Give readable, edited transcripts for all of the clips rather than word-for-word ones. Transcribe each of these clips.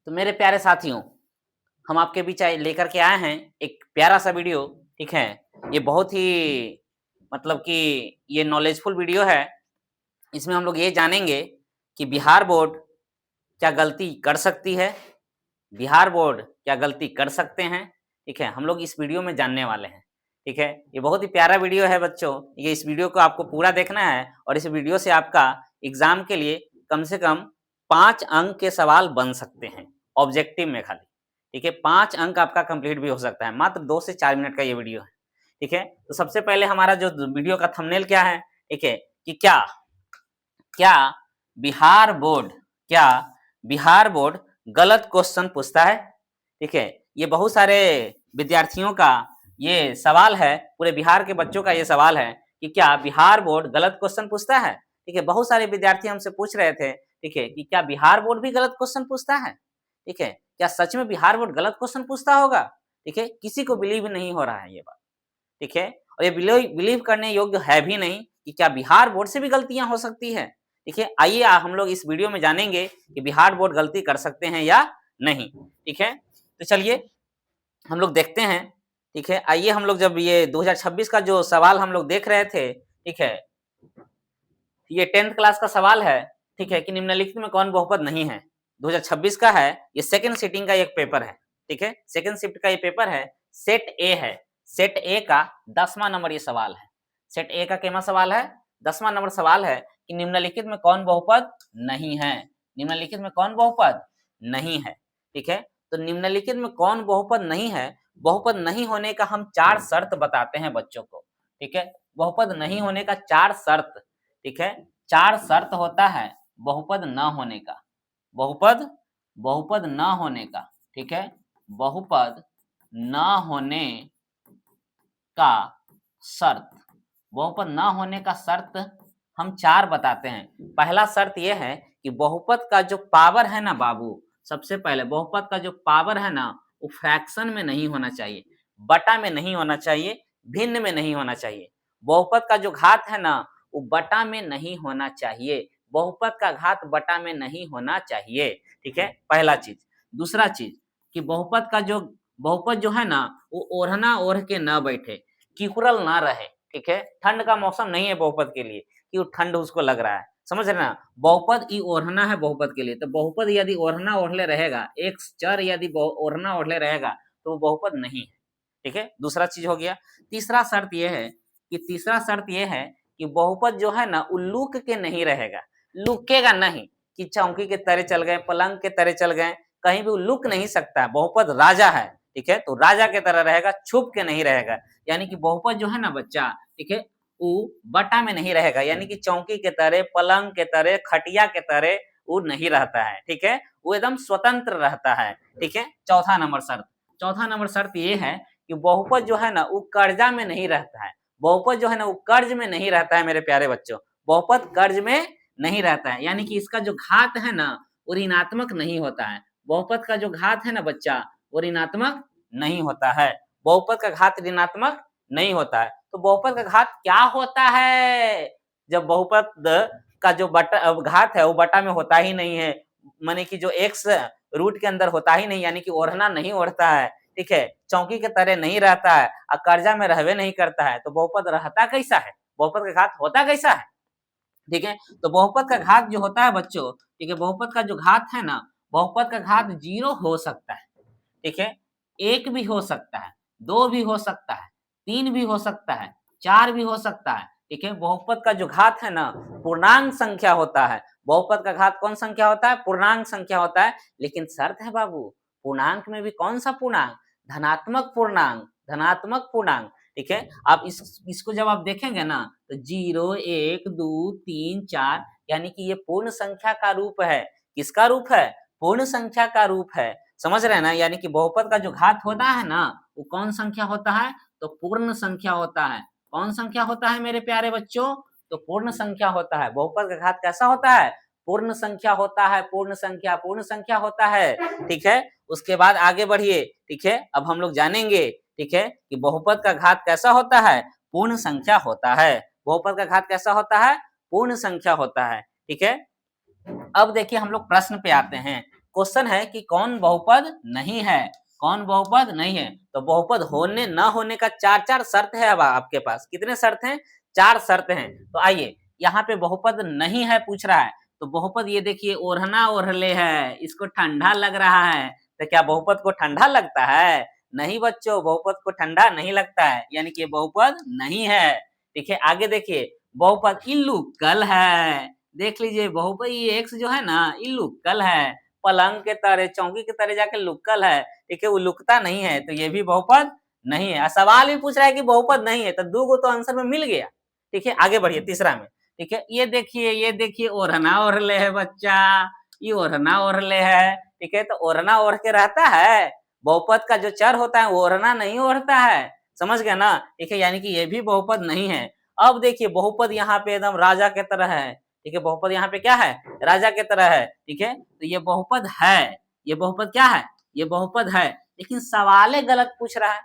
तो मेरे प्यारे साथियों, हम आपके बीच लेकर के आए हैं एक प्यारा सा वीडियो। ठीक है, ये बहुत ही मतलब कि ये नॉलेजफुल वीडियो है। इसमें हम लोग ये जानेंगे कि बिहार बोर्ड क्या गलती कर सकती है, बिहार बोर्ड क्या गलती कर सकते हैं। ठीक है, हम लोग इस वीडियो में जानने वाले हैं। ठीक है, ये बहुत ही प्यारा वीडियो है बच्चों। ये इस वीडियो को आपको पूरा देखना है और इस वीडियो से आपका एग्जाम के लिए कम से कम 5 अंक के सवाल बन सकते हैं ऑब्जेक्टिव में खाली। ठीक है, 5 अंक आपका कंप्लीट भी हो सकता है। मात्र 2 से 4 मिनट का ये वीडियो है। ठीक है, तो सबसे पहले हमारा जो वीडियो का थंबनेल क्या है, ठीक है, कि क्या क्या बिहार बोर्ड क्या बिहार बोर्ड गलत क्वेश्चन पूछता है। ठीक है, ये बहुत सारे विद्यार्थियों का ये सवाल है, पूरे बिहार के बच्चों का ये सवाल है कि क्या बिहार बोर्ड गलत क्वेश्चन पूछता है। ठीक है, बहुत सारे विद्यार्थी हमसे पूछ रहे थे, ठीक है, कि क्या बिहार बोर्ड भी गलत क्वेश्चन पूछता है। ठीक है, क्या सच में बिहार बोर्ड गलत क्वेश्चन पूछता होगा। ठीक है, किसी को बिलीव नहीं हो रहा है ये बात। ठीक है, और ये बिलीव करने योग्य है भी नहीं कि क्या बिहार बोर्ड से भी गलतियां हो सकती है। ठीक है, आइए हम लोग इस वीडियो में जानेंगे कि बिहार बोर्ड गलती कर सकते हैं या नहीं। ठीक है, तो चलिए हम लोग देखते हैं। ठीक है, आइए हम लोग जब ये 2026 का जो सवाल हम लोग देख रहे थे, ठीक है, ये 10th क्लास का सवाल है। ठीक है, कि निम्नलिखित में कौन बहुपद नहीं है। 2026 का है, ये सेकंड सिटिंग का एक पेपर है। ठीक है, सेकंड शिफ्ट का ये पेपर है, सेट ए है। सेट ए का 10वां नंबर ये सवाल है। सेट ए का केमा सवाल है, 10वां नंबर सवाल है कि निम्नलिखित में कौन बहुपद नहीं है। निम्नलिखित में कौन बहुपद नहीं है। ठीक है, तो निम्नलिखित में कौन बहुपद नहीं है। बहुपद नहीं होने का हम 4 शर्त बताते हैं बच्चों को। ठीक है, बहुपद नहीं होने का 4 शर्त। ठीक है, 4 शर्त होता है बहुपद न होने का। बहुपद बहुपद न होने का। ठीक है, बहुपद न होने का शर्त। बहुपद न होने का शर्त हम 4 बताते हैं। पहला शर्त यह है कि बहुपद का जो पावर है ना बाबू, सबसे पहले बहुपद का जो पावर है ना वो फ्रैक्शन में नहीं होना चाहिए, बटा में नहीं होना चाहिए, भिन्न में नहीं होना चाहिए। बहुपद का जो घात है ना वो बटा में नहीं होना चाहिए। बहुपद का घात बटा में नहीं होना चाहिए। ठीक है, पहला चीज। दूसरा चीज कि बहुपद जो है ना वो ओढ़ना ओढ़ के न बैठे, कीकुरल ना रहे। ठीक है, ठंड का मौसम नहीं है बहुपद के लिए कि वो ठंड उसको लग रहा है, समझ रहे ना। बहुपद ई ओढ़ना है बहुपद के लिए, तो बहुपद यदि ओढ़ना ओढ़ले रहेगा, एक चर यदि ओढ़ना ओढ़ले रहेगा तो वो बहुपद नहीं है। ठीक है, दूसरा चीज हो गया। तीसरा शर्त यह है कि बहुपद जो है ना वो लुक के नहीं रहेगा, लुकेगा नहीं कि चौकी के तरह चल गए, पलंग के तरह चल गए, कहीं भी वो लुक नहीं सकता है। बहुपद राजा है। ठीक है, तो राजा के तरह रहेगा, छुप के नहीं रहेगा। यानी कि बहुपद जो है ना बच्चा, ठीक है, वो बटा में नहीं रहेगा, यानी कि चौकी के तरह, पलंग के तरह, खटिया के तरह वो नहीं रहता है। ठीक है, वो एकदम स्वतंत्र रहता है। ठीक है, चौथा नंबर शर्त ये है कि बहुपद जो है ना वो कर्जा में नहीं रहता है। बहुपद जो है ना वो कर्ज में नहीं रहता है मेरे प्यारे बच्चों। बहुपद कर्ज में नहीं रहता है, यानी कि इसका जो घात है ना वो ऋणात्मक नहीं होता है। बहुपद का जो घात है ना बच्चा वो ऋणात्मक नहीं होता है। बहुपद का घात ऋणात्मक नहीं होता है। तो बहुपद का घात क्या होता है, जब बहुपद का जो बटा घात है वो बटा में होता ही नहीं है, माने कि जो एक्स रूट के अंदर होता ही नहीं, यानी कि ओढ़ना नहीं ओढ़ता है। ठीक है, चौकी के तरह नहीं रहता है और कर्जा में रहवे नहीं करता है, तो बहुपद रहता कैसा है, बहुपद का घात होता कैसा है। ठीक है, तो बहुपद का घात जो होता है बच्चों, ठीक है, बहुपद का जो घात है ना, बहुपद का घात 0 हो सकता है। ठीक है, 1 भी हो सकता है, 2 भी हो सकता है, 3 भी हो सकता है, 4 भी हो सकता है। ठीक है, बहुपद का जो घात है ना पूर्णांक संख्या होता है। बहुपद का घात कौन संख्या होता है, पूर्णांक संख्या होता है। लेकिन शर्त है बाबू, पूर्णांक में भी कौन सा पूर्णांक, धनात्मक पूर्णांक, धनात्मक पूर्णांक। ठीक है, आप इसको जब आप देखेंगे ना तो 0, 1, 2, 3, 4, यानी कि ये पूर्ण संख्या का रूप है। किसका रूप है, पूर्ण संख्या का रूप है। समझ रहे हैं ना, यानी कि बहुपद का जो घात होता है ना वो कौन संख्या होता है, तो पूर्ण संख्या होता है। कौन संख्या होता है मेरे प्यारे बच्चों, तो पूर्ण संख्या होता है। बहुपद का घात कैसा होता है, पूर्ण संख्या होता है, पूर्ण संख्या होता है। ठीक है, उसके बाद आगे बढ़िए। ठीक है, अब हम लोग जानेंगे, ठीक है, कि बहुपद का घात कैसा होता है, पूर्ण संख्या होता है। बहुपद का घात कैसा होता है, पूर्ण संख्या होता है। ठीक है, अब देखिए हम लोग प्रश्न पे आते हैं। क्वेश्चन है कि कौन बहुपद नहीं है, कौन बहुपद नहीं है। तो बहुपद होने न होने का चार शर्त है। अब आपके पास कितने शर्त हैं? 4 शर्त हैं। तो आइए, यहाँ पे बहुपद नहीं है पूछ रहा है, तो बहुपद ये देखिए ओढ़ना ओढ़ले है, इसको ठंडा लग रहा है। तो क्या बहुपद को ठंडा लगता है? नहीं बच्चों, बहुपद को ठंडा नहीं लगता है, यानी कि बहुपद नहीं है। ठीक है, आगे देखिए, बहुपद इल्लू कल है। देख लीजिए, बहुपद ये एक्स जो है ना, इल्लू कल है, पलंग के तरह, चौकी के तरह जाके लुक्कल है। ठीक है, वो लुकता नहीं है, तो ये भी बहुपद नहीं है। सवाल भी पूछ रहा है कि बहुपद नहीं है, तो 2 गो तो आंसर में मिल गया। ठीक है, आगे बढ़िए तीसरा में। ठीक है, ये देखिए ओढ़ना ओढ़ले है बच्चा, ये ओढ़ना ओढ़ले है। ठीक है, तो ओढ़ना ओढ़ के रहता है। बहुपद का जो चर होता है वो ओढ़ना नहीं ओढ़ता है, समझ गया ना। ठीक है, यानी कि ये भी बहुपद नहीं है। अब देखिए, बहुपद यहाँ पे एकदम राजा के तरह है। ठीक है, बहुपद यहाँ पे क्या है? राजा के तरह है। ठीक है, तो ये बहुपद है, ये बहुपद क्या है? ये बहुपद है। लेकिन सवाल गलत पूछ रहा है,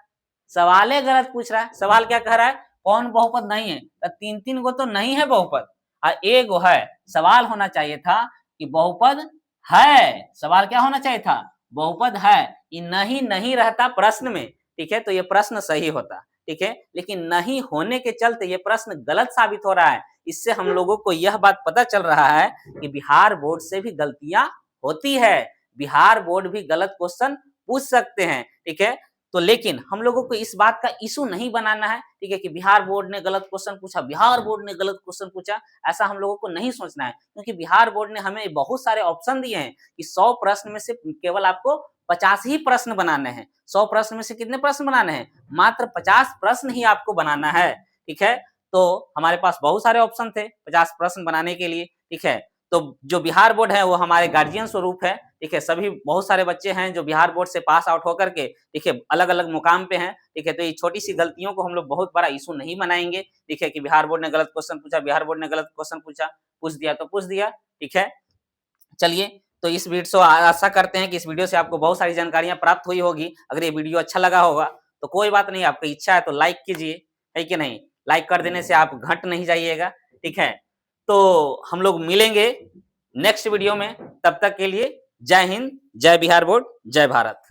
सवाल गलत पूछ रहा है। सवाल क्या कह रहा है? कौन बहुपद नहीं है? तो 3 गो तो नहीं है बहुपद, और एक गो है। सवाल होना चाहिए था कि बहुपद है। सवाल क्या होना चाहिए था? बहुपद है। ये नहीं रहता प्रश्न में। ठीक है, तो ये प्रश्न सही होता। ठीक है, लेकिन नहीं होने के चलते ये प्रश्न गलत साबित हो रहा है। इससे हम लोगों को यह बात पता चल रहा है कि बिहार बोर्ड से भी गलतियां होती है। बिहार बोर्ड भी गलत क्वेश्चन पूछ सकते हैं। ठीक है, तो लेकिन हम लोगों को इस बात का इशू नहीं बनाना है। ठीक है, कि बिहार बोर्ड ने गलत क्वेश्चन पूछा, बिहार बोर्ड ने गलत क्वेश्चन पूछा, ऐसा हम लोगों को नहीं सोचना है। क्योंकि बिहार बोर्ड ने हमें बहुत सारे ऑप्शन दिए हैं कि 100 प्रश्न में से केवल आपको 50 ही प्रश्न बनाने हैं। 100 प्रश्न में से कितने प्रश्न बनाने हैं? मात्र 50 प्रश्न ही आपको बनाना है। ठीक है, तो हमारे पास बहुत सारे ऑप्शन थे 50 प्रश्न बनाने के लिए। ठीक है, तो जो बिहार बोर्ड है वो हमारे गार्जियन स्वरूप है। ठीक है, सभी बहुत सारे बच्चे हैं जो बिहार बोर्ड से पास आउट होकर के, ठीक है, अलग अलग मुकाम पे हैं। ठीक है, तो ये छोटी सी गलतियों को हम लोग बहुत बड़ा इशू नहीं बनाएंगे। ठीक है, कि बिहार बोर्ड ने गलत क्वेश्चन पूछा, बिहार बोर्ड ने गलत क्वेश्चन पूछा, पूछ दिया तो पूछ दिया। ठीक है, चलिए, तो इस वीडियो से आशा करते हैं कि इस वीडियो से आपको बहुत सारी जानकारियां प्राप्त हुई होगी। अगर ये वीडियो अच्छा लगा होगा तो कोई बात नहीं, आपकी इच्छा है तो लाइक कीजिए, है कि नहीं। लाइक कर देने से आप घट नहीं जाइएगा। ठीक है, तो हम लोग मिलेंगे नेक्स्ट वीडियो में। तब तक के लिए जय हिंद, जय बिहार बोर्ड, जय भारत।